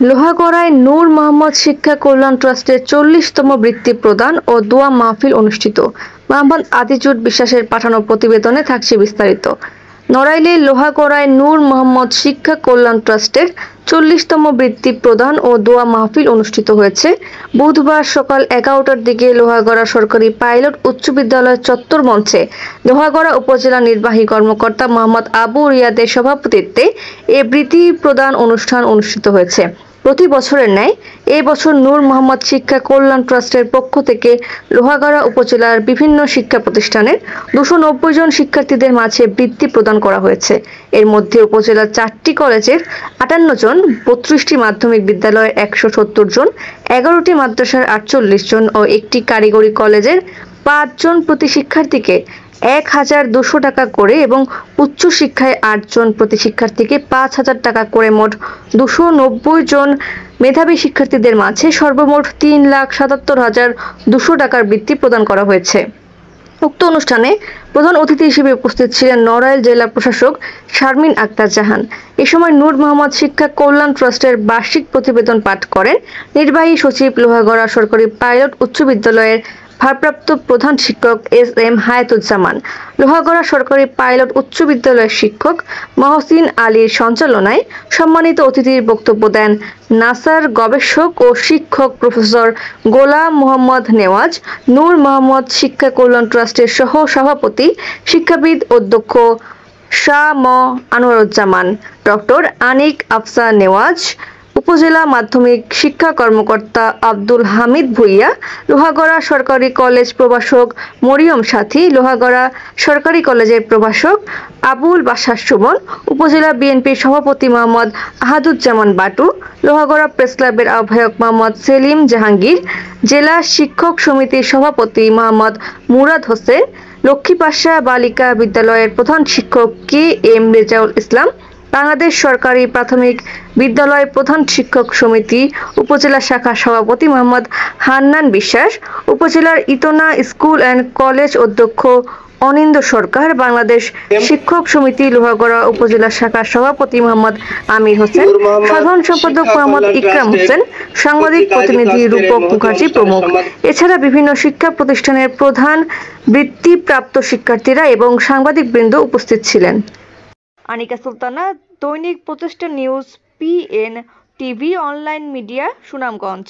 লোহাগড়ায় নূর মোহাম্মদ শিক্ষা কল্যাণ ট্রাস্টের 40তম বৃত্তি প্রদান ও দোয়া মাহফিল অনুষ্ঠিত। মোহাম্মদ আজিজুর বিশ্বাসের পাঠানো প্রতিবেদনে থাকছে বিস্তারিত। নড়াইলের লোহাগড়ায় নূর মোহাম্মদ শিক্ষা কল্যাণ ট্রাস্টের 40তম বৃত্তি প্রদান ও দোয়া মাহফিল অনুষ্ঠিত হয়েছে বুধবার সকাল 11টার দিকে লোহাগড়া সরকারি পাইলট উচ্চ বিদ্যালয় চত্বর মঞ্চে। লোহাগড়া উপজেলা নির্বাহী কর্মকর্তা মোহাম্মদ আবু রিয়াদের সভাপতিত্বে এ বৃত্তি প্রদান অনুষ্ঠান অনুষ্ঠিত হয়েছে। প্রতি বছরের ন্যায় এই বছর নূর মোহাম্মদ শিক্ষা কল্যাণ ট্রাস্টের পক্ষ থেকে লোহাগড়া উপজেলার বিভিন্ন শিক্ষা প্রতিষ্ঠানের 290 জন শিক্ষার্থীদের মাঝে বৃত্তি প্রদান করা হয়েছে। এর মধ্যে উপজেলার 4টি কলেজের 58 জন, 32টি মাধ্যমিক বিদ্যালয়ের 170 জন, 11টি মাদ্রাসার 48 জন ও একটি কারিগরি কলেজের 5 জন প্রতি শিক্ষার্থীকে 1200 টাকা করে এবং উচ্চশিক্ষায় 8 জন প্রতি শিক্ষার্থীকে 5000 টাকা করে মোট 290 জন মেধাবী শিক্ষার্থীদের মাঝে সর্বমোট 3,77,200 টাকার বৃত্তি প্রদান করা হয়েছে। উক্ত অনুষ্ঠানে প্রধান অতিথি হিসেবে উপস্থিত ছিলেন নড়াইল জেলা প্রশাসক শারমিন আক্তার জাহান। এ সময় নূর মোহাম্মদ শিক্ষা কল্যাণ ট্রাস্টের বার্ষিক প্রতিবেদন পাঠ করেন নির্বাহী সচিব, লোহাগড়া সরকারি পাইলট উচ্চ বিদ্যালয়ের ভারপ্রাপ্ত প্রধান শিক্ষক এস.এম. হায়াতুজ্জামান। লোহাগড়া সরকারি পাইলট উচ্চ বিদ্যালয়ের শিক্ষক মহসিন আলীর সঞ্চালনায় সম্মানিত অতিথির বক্তব্য দেন নাসার গবেষক ও শিক্ষক প্রফেসর গোলাম মোহাম্মদ নেওয়াজ, নূর মোহাম্মদ শিক্ষা কল্যাণ ট্রাস্টের সহ সভাপতি শিক্ষাবিদ অধ্যক্ষ শাহ ম আনোয়ারুজ্জামান, ডক্টর আনিক আফসা নেওয়াজ, উপজেলা মাধ্যমিক শিক্ষা কর্মকর্তা আব্দুল হামিদ ভুইয়া, লোহাগড়া সরকারি কলেজ প্রভাষক মরিয়ম সাথী, লোহাগড়া সরকারি কলেজের প্রভাষক আবুল বাশার সুমন, উপজেলা বিএনপির সভাপতি মোহাম্মদ আহাদুজ্জামান বাটু, লোহাগড়া প্রেস ক্লাবের আহ্বায়ক মোহাম্মদ সেলিম জাহাঙ্গীর, জেলা শিক্ষক সমিতির সভাপতি মোহাম্মদ মুরাদ হোসেন, লক্ষ্মীপাশা বালিকা বিদ্যালয়ের প্রধান শিক্ষক কে.এম. রেজাউল ইসলাম, বাংলাদেশ সরকারি প্রাথমিক বিদ্যালয় প্রধান শিক্ষক সমিতি উপজেলা শাখা সভাপতি মোহাম্মদ হান্নান বিশ্বাস, উপজেলার ইতনা স্কুল অ্যান্ড কলেজ অধ্যক্ষ অনিন্দ সরকার, বাংলাদেশ শিক্ষক সমিতি লোহাগড়া উপজেলা শাখার সভাপতি মোহাম্মদ আমির হোসেন, সাধারণ সম্পাদক মোহাম্মদ ইকরাম হোসেন, সাংবাদিক প্রতিনিধি রূপক মুখার্জি প্রমুখ। এছাড়া বিভিন্ন শিক্ষা প্রতিষ্ঠানের প্রধান, বৃত্তিপ্রাপ্ত শিক্ষার্থীরা এবং সাংবাদিকবৃন্দ উপস্থিত ছিলেন। আনিকা সুলতানা, দৈনিক প্রচেষ্টা news, PN TV online media, Sunamganj.